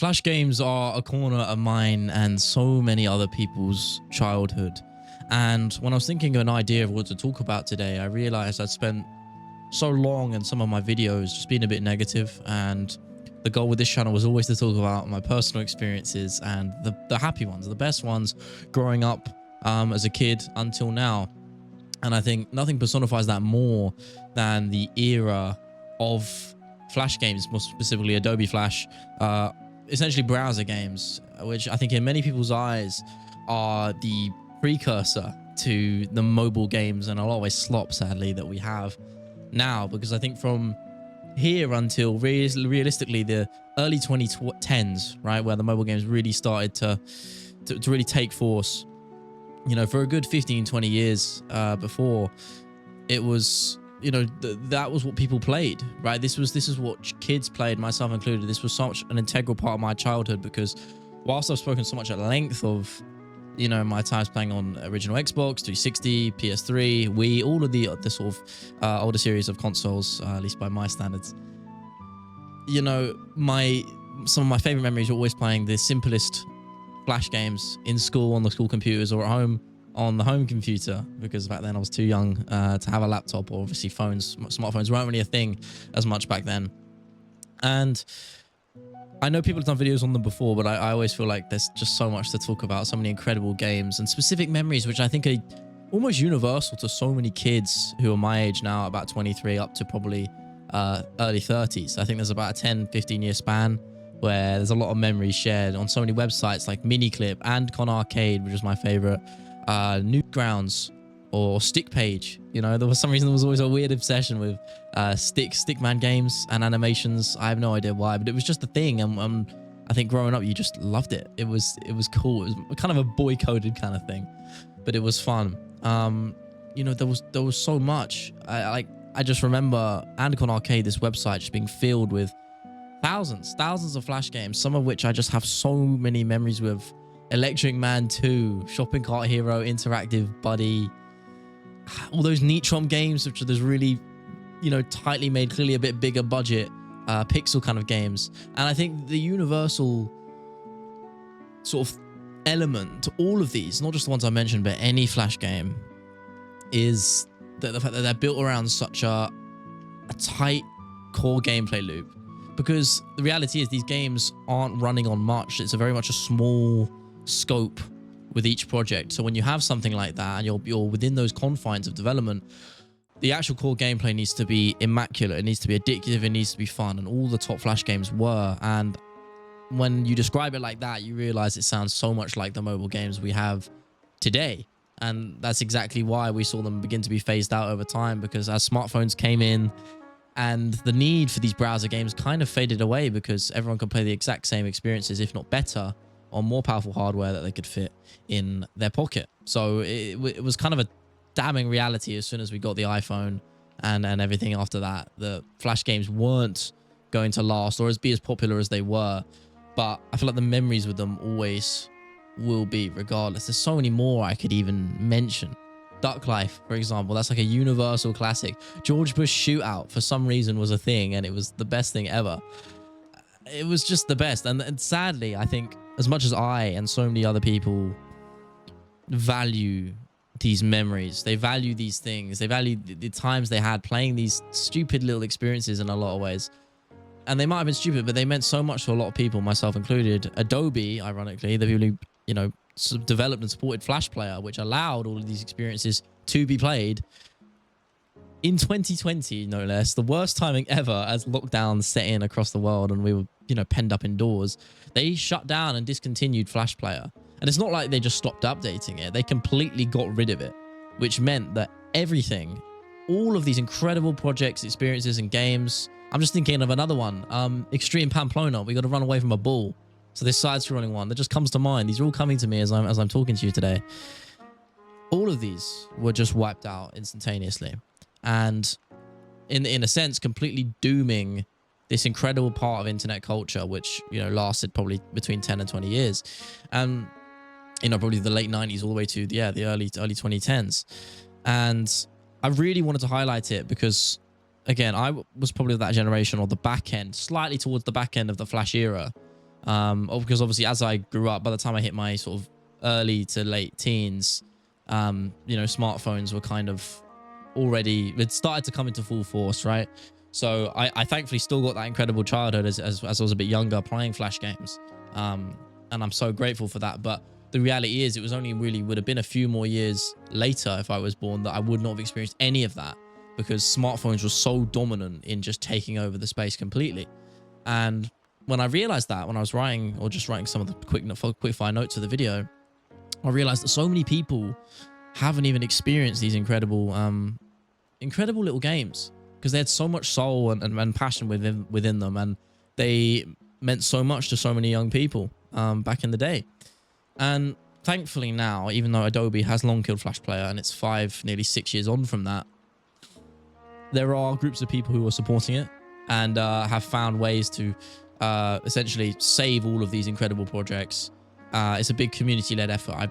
Flash games are a corner of mine and so many other people's childhood. And when I was thinking of an idea of what to talk about today, I realized I'd spent so long in some of my videos just being a bit negative, and the goal with this channel was always to talk about my personal experiences and the happy ones, the best ones growing up as a kid until now. And I think nothing personifies that more than the era of Flash games, more specifically Adobe Flash, essentially browser games, which I think in many people's eyes are the precursor to the mobile games and a lot of ways slop, sadly, that we have now. Because I think from here until realistically the early 2010s, right, where the mobile games really started to really take force, you know, for a good 15-20 years before, it was, you know, that was what people played, right? This is what kids played, myself included. This was such an integral part of my childhood, because whilst I've spoken so much at length of, you know, my times playing on original Xbox 360, PS3, Wii, all of the sort of older series of consoles, at least by my standards, you know, some of my favorite memories are always playing the simplest Flash games in school on the school computers, or at home on the home computer, because back then I was too young to have a laptop, or obviously smartphones weren't really a thing as much back then. And I know people have done videos on them before, but I always feel like there's just so much to talk about, so many incredible games and specific memories, which I think are almost universal to so many kids who are my age now, about 23 up to probably early 30s. I think there's about a 10-15 year span where there's a lot of memories shared on so many websites like Miniclip and Con Arcade, which is my favorite, Newgrounds or Stickpage. You know, there was some reason there was always a weird obsession with Stickman games and animations. I have no idea why, but it was just a thing. And I think growing up, you just loved it. It was cool. It was kind of a boy coded kind of thing, but it was fun. You know, there was so much. I just remember Con Arcade, this website, just being filled with thousands of Flash games, some of which I just have so many memories with. Electric Man 2, Shopping Cart Hero, Interactive Buddy, all those Neutron games, which are those really, you know, tightly made, clearly a bit bigger budget, pixel kind of games. And I think the universal sort of element to all of these, not just the ones I mentioned, but any Flash game, is the fact that they're built around such a tight core gameplay loop. Because the reality is these games aren't running on much. It's very much a small scope with each project. So when you have something like that and you're within those confines of development, the actual core gameplay needs to be immaculate. It needs to be addictive. It needs to be fun. And all the top Flash games were. And when you describe it like that, you realize it sounds so much like the mobile games we have today. And that's exactly why we saw them begin to be phased out over time, because as smartphones came in, and the need for these browser games kind of faded away, because everyone could play the exact same experiences, if not better, on more powerful hardware that they could fit in their pocket. So it was kind of a damning reality as soon as we got the iPhone and everything after that. The Flash games weren't going to last or be as popular as they were. But I feel like the memories with them always will be, regardless. There's so many more I could even mention. Duck Life, for example, that's like a universal classic. George Bush Shootout, for some reason, was a thing, and it was the best thing ever. It was just the best. And sadly, I think, as much as I and so many other people value these memories, they value these things, they value the times they had playing these stupid little experiences in a lot of ways. And they might have been stupid, but they meant so much to a lot of people, myself included. Adobe, ironically, the people who, you know, developed and supported Flash Player, which allowed all of these experiences to be played in 2020, no less, the worst timing ever, as lockdown set in across the world and we were, you know, penned up indoors. They shut down and discontinued Flash Player. And it's not like they just stopped updating it. They completely got rid of it, which meant that everything, all of these incredible projects, experiences, and games. I'm just thinking of another one, Extreme Pamplona. We got to run away from a bull. So this side-scrolling one that just comes to mind. These are all coming to me as I'm talking to you today. All of these were just wiped out instantaneously, and in a sense, completely dooming this incredible part of internet culture, which, you know, lasted probably between 10 and 20 years, and, you know, probably the late 90s all the way to the early 2010s. And I really wanted to highlight it because, again, I was probably that generation, or the back end, slightly towards the back end of the Flash era, Because obviously as I grew up, by the time I hit my sort of early to late teens, you know, smartphones were kind of already, it started to come into full force, right? So I thankfully still got that incredible childhood as I was a bit younger playing Flash games. And I'm so grateful for that. But the reality is it was only really would have been a few more years later if I was born that I would not have experienced any of that, because smartphones were so dominant in just taking over the space completely. And when I realized that, when I was writing or just writing some of the quick fire notes of the video, I realized that so many people haven't even experienced these incredible little games, because they had so much soul and passion within them, and they meant so much to so many young people back in the day. And thankfully now, even though Adobe has long killed Flash Player and it's nearly 6 years on from that, there are groups of people who are supporting it and have found ways to essentially save all of these incredible projects. It's a big community-led effort.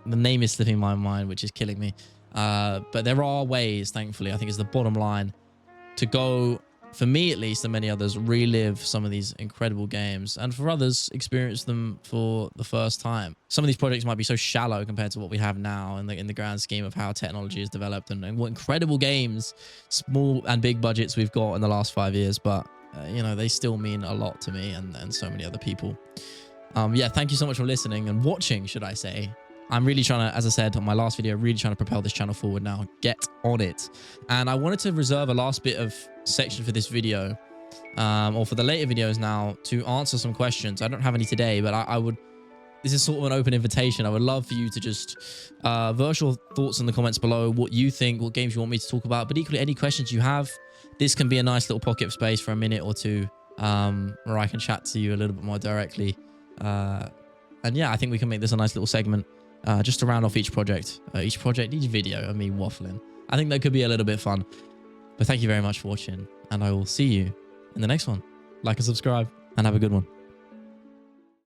The name is slipping my mind, which is killing me. But there are ways, thankfully, I think is the bottom line, to go, for me at least, and many others, relive some of these incredible games, and for others, experience them for the first time. Some of these projects might be so shallow compared to what we have now in the grand scheme of how technology is developed and what incredible games, small and big budgets we've got in the last 5 years, but you know, they still mean a lot to me and so many other people. Yeah, thank you so much for listening and watching, should I say. I'm really trying to, as I said on my last video, really trying to propel this channel forward now. Get on it. And I wanted to reserve a last bit of section for this video, or for the later videos now, to answer some questions. I don't have any today, but I would, this is sort of an open invitation. I would love for you to just verse your thoughts in the comments below, what you think, what games you want me to talk about, but equally any questions you have. This can be a nice little pocket of space for a minute or two, where I can chat to you a little bit more directly. And yeah, I think we can make this a nice little segment. Just to round off each project, each video of me waffling. I think that could be a little bit fun. But thank you very much for watching, and I will see you in the next one. Like and subscribe, and have a good one.